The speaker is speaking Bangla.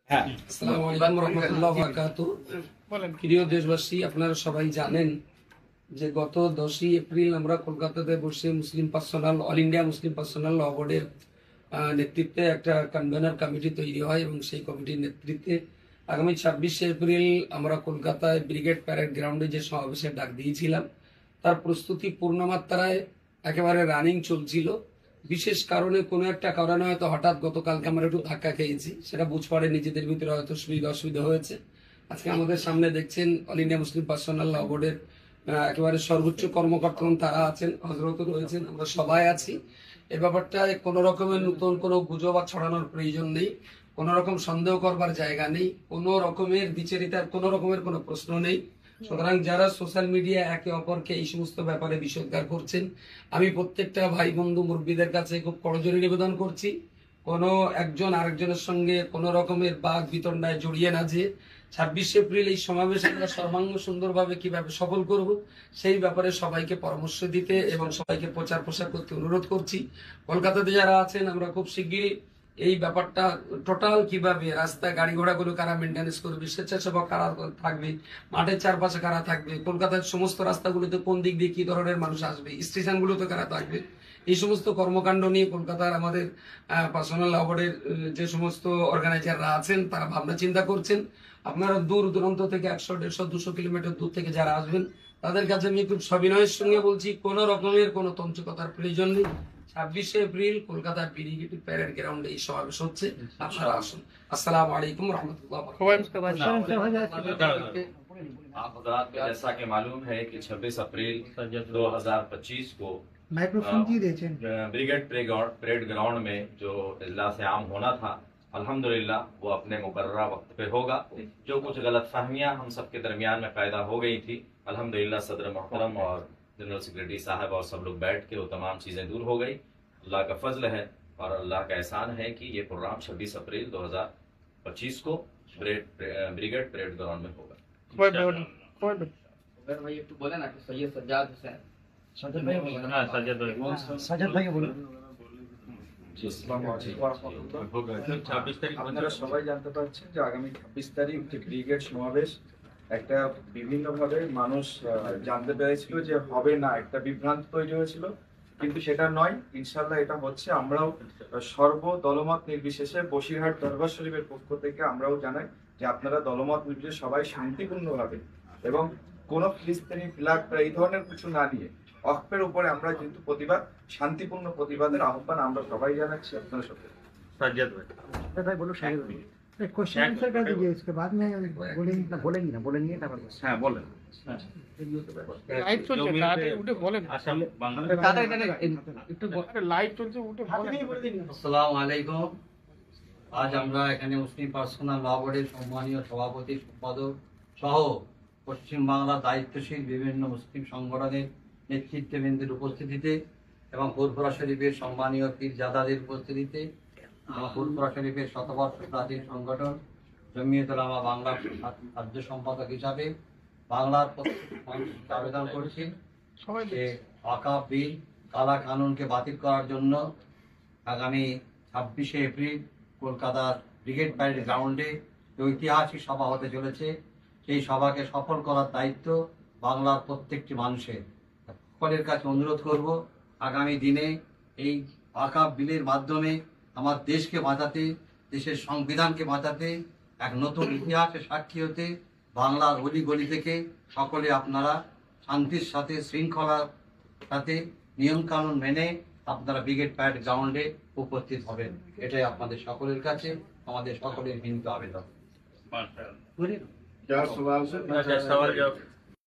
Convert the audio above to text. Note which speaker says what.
Speaker 1: হ্যাঁ, আসসালামু আলাইকুম রাহমাতুল্লাহি ওয়া বারাকাতুহু। প্রিয় দেশবাসী, আপনারা সবাই জানেন যে গত 10ই এপ্রিল আমরা কলকাতাতে বসে অল ইন্ডিয়া মুসলিম পার্সোনাল ল বোর্ডের নেতৃত্বে একটা কনভেনার কমিটি তৈরি হয় এবং সেই কমিটির নেতৃত্বে আগামী 26শে এপ্রিল আমরা কলকাতায় ব্রিগেড প্যারেড গ্রাউন্ডে যে সমাবেশের ডাক দিয়েছিলাম তার প্রস্তুতি পূর্ণমাত্রায় একেবারে রানিং চলছিল। বিশেষ কারণে কোনো একটা কারণে হয়তো হঠাৎ গতকালকে আমরা একটু ধাক্কা খেয়েছি, সেটা বুঝ পড়ে নিজেদের ভিতরে হয়তো অসুবিধা হয়েছে। আজকে আমাদের সামনে দেখছেন অল ইন্ডিয়া মুসলিম পার্সোনাল ল বোর্ডের একেবারে সর্বোচ্চ কর্মকর্তা তারা আছেন, হজরত রয়েছেন, আমরা সবাই আছি। এ ব্যাপারটায় কোনো রকমের নতুন কোনো গুজব ছড়ানোর প্রয়োজন নেই, কোনো রকম সন্দেহ করবার জায়গা নেই, কোনো রকমের বিচেরিতার কোনো রকমের কোনো প্রশ্ন নেই। সুতরাং যারা সোশ্যাল মিডিয়া একে অপরকে এই সমস্ত ব্যাপারে বিষোদ্গার করছেন, আমি প্রত্যেকটা ভাই বন্ধু মুরব্বীদের কাছে খুব করজোড়ে নিবেদন করছি, কোনো একজন আরেকজনের সঙ্গে কোনো রকমের বাঘ বিতণ্ডায় জড়িয়ে না যে 26শে এপ্রিল এই সমাবেশ আমরা সর্বাঙ্গ সুন্দরভাবে কিভাবে সফল করব সেই ব্যাপারে সবাইকে পরামর্শ দিতে এবং সবাইকে প্রচার প্রসার করতে অনুরোধ করছি। কলকাতাতে যারা আছেন আমরা খুব শিগগিরই এই ব্যাপারটা টোটাল কিভাবে রাস্তায় গাড়ি ঘোড়াগুলো কারা মেনটেন্স করবে, স্বেচ্ছাসেবক কারা থাকবে, মাঠের চারপাশে কারা থাকবে, কলকাতার সমস্ত রাস্তাগুলোতে কোন দিক দিয়ে কি ধরনের মানুষ আসবে, স্টেশনগুলোতে কারা থাকবে, এই সমস্ত কর্মকাণ্ড নিয়ে কলকাতার আমাদের পার্সোনাল ল বোর্ডের যে সমস্ত অর্গানাইজাররা আছেন তারা ভাবনা চিন্তা করছেন। আপনারা দূর দূরান্ত থেকে 100, 150, 200 কিলোমিটার দূর থেকে যারা আসবেন তাদের কাছে আমি খুব সবিনয়ের সঙ্গে বলছি, কোনো রকমের কোনো তঞ্চকতার প্রয়োজন নেই। 26শে এপ্রিল কলকাতার ব্রিগেড প্যারেড গ্রাউন্ডে এই সমাবেশ হচ্ছে, আপনারা আসুন। আসসালামু আলাইকুম রহমতুল্লাহ।
Speaker 2: आप हजरात को जैसा कि मालूम है कि 26 अप्रैल 2025 को ब्रिगेड परेड ग्राउंड में जो इजलास आम होना था, अल्हम्दुलिल्लाह वो अपने मुकर्ररा वक्त पे होगा। जो कुछ गलतफहमियां हम सबके दरमियान में पैदा हो गई थी, अल्हम्दुलिल्लाह सदर मोहतरम और जनरल सेक्रेटरी साहब और सब लोग बैठ के वो तमाम चीजें दूर हो गई। अल्लाह का फजल है और अल्लाह का एहसान है कि ये प्रोग्राम 26 अप्रैल 2025 को ब्रिगेड परेड ग्राउंड में होगा।
Speaker 3: भाई एक तो बोले ना कि सैयद सज्जाद हुसैन
Speaker 4: সাজাদ ভাইকে বলুন।
Speaker 5: আপনারা সবাই জানতে পারছেন যে আগামী 26 তারিখ যে ব্রিগেড সমাবেশ, একটা বিভিন্নভাবে মানুষ জানতে পেরেছিল যে হবে না, একটা বিভ্রান্ত তৈরি হয়েছিল, কিন্তু সেটা নয়, ইনশাল্লাহ এটা হচ্ছে। আমরাও সর্ব দলমত নির্বিশেষে বসিরহাট দরবার শরীফের পক্ষ থেকে আমরাও জানাই যে আপনারা দলমত নির্বিশেষে সবাই শান্তিপূর্ণভাবে এবং কোনো ফিলিস্তিনি ফ্ল্যাগ এই ধরনের কিছু না নিয়ে অক্পের উপরে আমরা কিন্তু শান্তিপূর্ণ প্রতিবাদের আহ্বান আমরা সবাই জানাচ্ছি। আপনারা সবাই
Speaker 4: साजिद भाई बोलो। शायद क्वेश्चन आंसर कर दीजिए, इसके बाद में बोलेंगे ना
Speaker 5: হ্যাঁ বলেন।
Speaker 6: লাইভ চলছে, তাড়াতাড়ি উঠে বলেন।
Speaker 4: আসলে
Speaker 6: লাইভ চলছে, উঠে বলেন।
Speaker 3: আসসালামু আলাইকুম। আজ আমরা এখানে মুসলিম পার্সোনাল ল বোর্ডের সম্মানীয় সভাপতি সম্পাদক সহ পশ্চিম বাংলার দায়িত্বশীল বিভিন্ন মুসলিম সংগঠনের নেতৃত্ববৃন্দের উপস্থিতিতে এবং ফুরফুরা শরীফের সম্মানীয় পীরজাদাদের উপস্থিতিতে এবং ফুরফুরা শরীফের শতবর্ষ প্রাচীন সংগঠন জমিয়তুল উলামা বাংলার রাজ্য সম্পাদক হিসাবে বাংলার মানুষকে আবেদন করছি যে ওয়াকফ বিল কালা কানুনকে বাতিল করার জন্য আগামী 26শে এপ্রিল কলকাতার ব্রিগেড প্যারেড গ্রাউন্ডে ঐতিহাসিক সভা হতে চলেছে। সেই সভাকে সফল করার দায়িত্ব বাংলার প্রত্যেকটি মানুষের। সকলের কাছে অনুরোধ করব, আগামী দিনে এই ওয়াকফ বিলের মাধ্যমে আমার দেশকে বাঁচাতে, দেশের সংবিধানকে বাঁচাতে, এক নতুন ইতিহাসের সাক্ষী হতে বাংলার অলি গলি থেকে সকলে আপনারা শান্তির সাথে শৃঙ্খলার সাথে নিয়মকানুন মেনে আপনারা ব্রিগেড প্যারেড গ্রাউন্ডে উপস্থিত হবেন। এটাই আপনাদের সকলের কাছে আমাদের সকলের বিনীত আবেদন।
Speaker 5: क्या सवाल से